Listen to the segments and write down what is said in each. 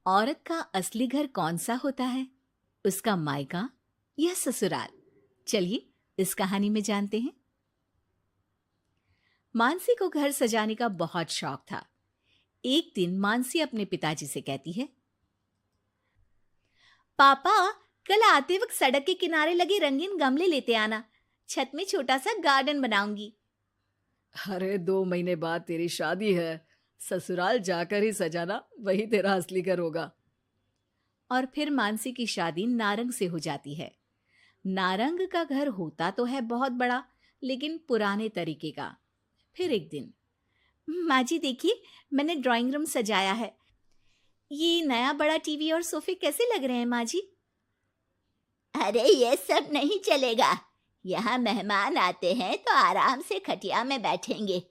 औरत का असली घर कौन सा होता है? उसका मायका या ससुराल? चलिए इस कहानी में जानते हैं। मानसी को घर सजाने का बहुत शौक था। एक दिन मानसी अपने पिताजी से कहती है, पापा, कल आते वक्त सड़क के किनारे लगे रंगीन गमले लेते आना। छत में छोटा सा गार्डन बनाऊंगी। अरे 2 महीने बाद तेरी शादी है। ससुराल जाकर ही सजाना, वही तेरा असली घर होगा। और फिर मानसी की शादी नारंग से हो जाती है। नारंग का घर होता तो है बहुत बड़ा, लेकिन पुराने तरीके का। फिर एक दिन, माँ जी देखिए, मैंने ड्राइंग रूम सजाया है। ये नया बड़ा टीवी और सोफे कैसे लग रहे हैं माँ जी? अरे ये सब नहीं चलेगा। यहाँ मेहमान आते हैं तो आराम से खटिया में बैठेंगे,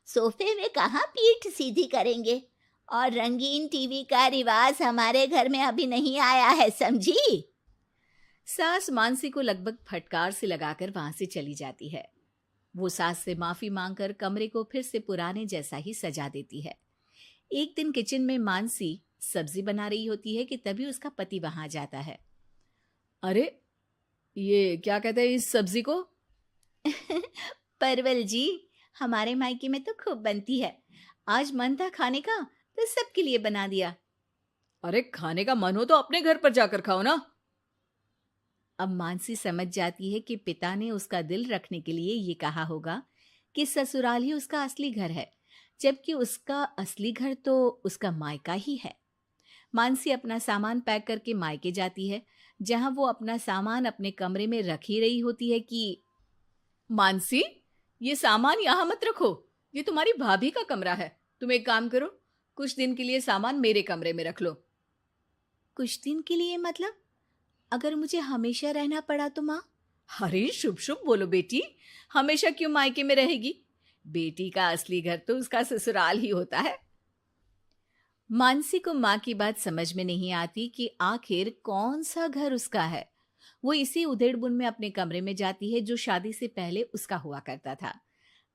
सोफे में कहाँ पीठ सीधी करेंगे। और रंगीन टीवी का रिवाज हमारे घर में अभी नहीं आया है, समझी? सास मानसी को लगभग फटकार से लगाकर वहां से चली जाती है। वो सास से माफी मांगकर कमरे को फिर से पुराने जैसा ही सजा देती है। एक दिन किचन में मानसी सब्जी बना रही होती है कि तभी उसका पति वहां जाता है। अरे ये क्या कहते हैं इस सब्जी को? परवल जी, हमारे मायके में तो खूब बनती है। आज मन था खाने का तो सबके लिए बना दिया। अरे खाने का मन हो तो अपने घर पर जाकर खाओ ना। अब मानसी समझ जाती है कि पिता ने उसका दिल रखने के लिए ये कहा होगा कि ससुराल ही उसका असली घर है, जबकि उसका असली घर तो उसका मायका ही है। मानसी अपना सामान पैक करके मायके जाती है, जहां वो अपना सामान अपने कमरे में रख ही रही होती है कि मानसी, ये सामान यहाँ मत रखो। ये तुम्हारी भाभी का कमरा है। तुम एक काम करो, कुछ दिन के लिए सामान मेरे कमरे में रख लो। कुछ दिन के लिए मतलब? अगर मुझे हमेशा रहना पड़ा तो माँ? अरे शुभ शुभ बोलो बेटी। हमेशा क्यों मायके में रहेगी? बेटी का असली घर तो उसका ससुराल ही होता है। मानसी को माँ की बात समझ में नहीं आती कि आखिर कौन सा घर उसका है। वो इसी उधेड़बुन में अपने कमरे में जाती है जो शादी से पहले उसका हुआ करता था।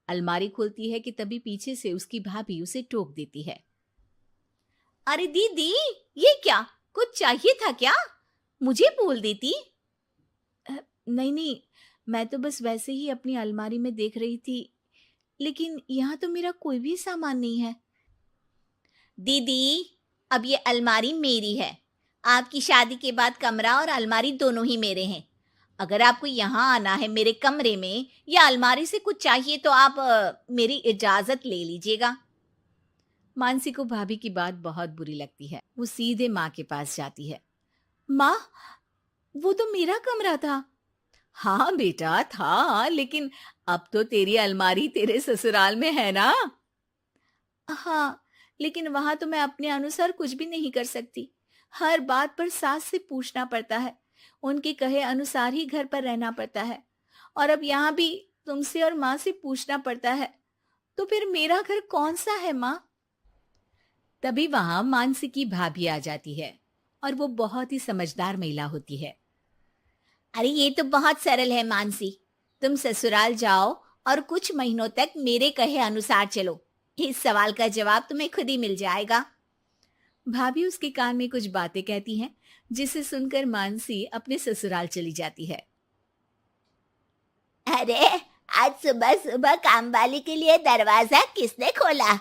अलमारी खोलती है कि तभी पीछे से उसकी भाभी उसे टोक देती है। अरे दीदी, ये क्या? कुछ चाहिए था क्या? मुझे बोल देती। नहीं नहीं, मैं तो बस वैसे ही अपनी अलमारी में देख रही थी, लेकिन यहाँ तो मेरा कोई भी सामान नहीं है। दीदी, अब ये अलमारी मेरी है। आपकी शादी के बाद कमरा और अलमारी दोनों ही मेरे हैं। अगर आपको यहाँ आना है मेरे कमरे में या अलमारी से कुछ चाहिए तो आप मेरी इजाजत ले लीजिएगा। मानसी को भाभी की बात बहुत बुरी लगती है। वो सीधे माँ के पास जाती है। माँ, वो तो मेरा कमरा था। हाँ बेटा था, लेकिन अब तो तेरी अलमारी तेरे ससुराल में है ना। हाँ, लेकिन वहां तो मैं अपने अनुसार कुछ भी नहीं कर सकती। हर बात पर सास से पूछना पड़ता है। उनके कहे अनुसार ही घर पर रहना पड़ता है। और अब यहाँ भी तुमसे और माँ से पूछना पड़ता है। तो फिर मेरा घर कौन सा है माँ? तभी वहां मानसी की भाभी आ जाती है और वो बहुत ही समझदार महिला होती है। अरे ये तो बहुत सरल है मानसी। तुम ससुराल जाओ और कुछ महीनों तक मेरे कहे अनुसार चलो। इस सवाल का जवाब तुम्हें खुद ही मिल जाएगा। भाभी उसके कान में कुछ बातें कहती हैं, जिसे सुनकर मानसी अपने ससुराल चली जाती है। अरे आज सुबह सुबह काम वाली के लिए दरवाजा किसने खोला?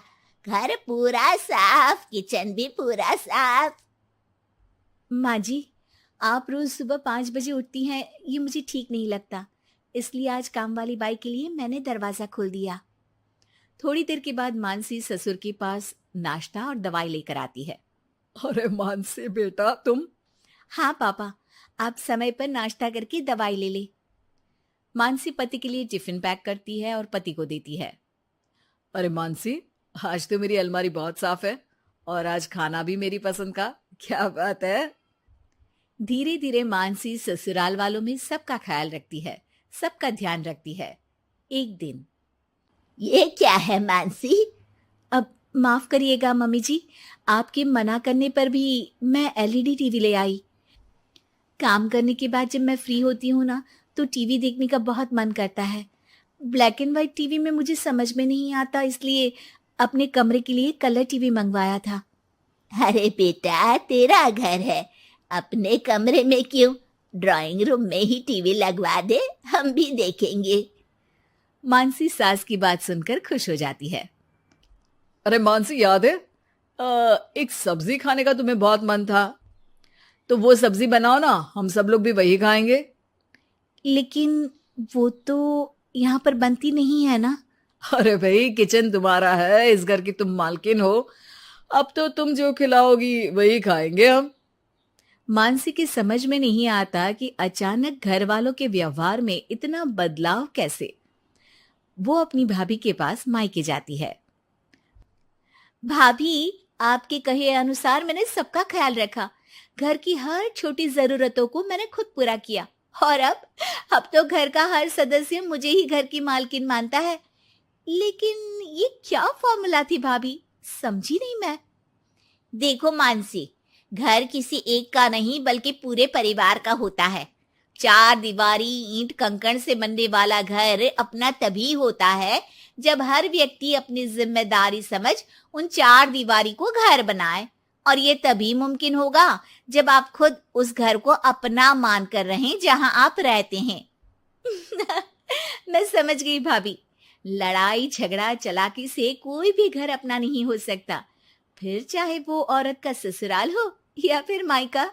घर पूरा साफ, किचन भी पूरा साफ। माँ जी, आप रोज सुबह 5 बजे उठती हैं, ये मुझे ठीक नहीं लगता। इसलिए आज काम वाली बाई के लिए मैंने दरवाजा खोल दिया। थोड़ी देर के बाद मानसी ससुर के पास नाश्ता और दवाई लेकर आती है। अरे मानसी बेटा तुम। हाँ पापा, आप समय पर नाश्ता करके दवाई ले ले। मानसी पति के लिए टिफिन पैक करती है और पति को देती है। अरे मानसी, आज तो मेरी अलमारी बहुत साफ है और आज खाना भी मेरी पसंद का। क्या बात है। धीरे धीरे मानसी ससुराल वालों में सबका ख्याल रखती है, सबका ध्यान रखती है। एक दिन, ये क्या है मानसी? अब माफ करिएगा मम्मी जी, आपके मना करने पर भी मैं एलईडी टीवी ले आई। काम करने के बाद जब मैं फ्री होती हूँ ना, तो टीवी देखने का बहुत मन करता है। ब्लैक एंड व्हाइट टीवी में मुझे समझ में नहीं आता, इसलिए अपने कमरे के लिए कलर टीवी मंगवाया था। अरे बेटा, तेरा घर है, अपने कमरे में क्यों? ड्राइंग रूम में ही टीवी लगवा दे, हम भी देखेंगे। मानसी सास की बात सुनकर खुश हो जाती है। अरे मानसी, याद है एक सब्जी खाने का तुम्हें बहुत मन था, तो वो सब्जी बनाओ ना, हम सब लोग भी वही खाएंगे। लेकिन वो तो यहाँ पर बनती नहीं है ना। अरे भाई, किचन तुम्हारा है, इस घर की तुम मालकिन हो, अब तो तुम जो खिलाओगी वही खाएंगे हम। मानसी की समझ में नहीं आता कि अचानक घर वालों के व्यवहार में इतना बदलाव कैसे। वो अपनी भाभी के पास मायके जाती है। भाभी, आपके कहे अनुसार मैंने सबका ख्याल रखा। घर की हर छोटी जरूरतों को मैंने खुद पूरा किया। और अब तो घर का हर सदस्य मुझे ही घर की मालकिन मानता है। लेकिन ये क्या फॉर्मूला थी भाभी, समझी नहीं मैं। देखो मानसी, घर किसी एक का नहीं बल्कि पूरे परिवार का होता है। चार दीवारी ईंट कंकड़ से बनने वाला घर अपना तभी होता है जब हर व्यक्ति अपनी जिम्मेदारी समझ उन चार दीवारी को घर बनाए। और ये तभी मुमकिन होगा जब आप खुद उस घर को अपना मान कर रहें जहां आप रहते हैं। मैं समझ गई भाभी। लड़ाई झगड़ा चालाकी से कोई भी घर अपना नहीं हो सकता, फिर चाहे वो औरत का ससुराल हो या फिर मायका।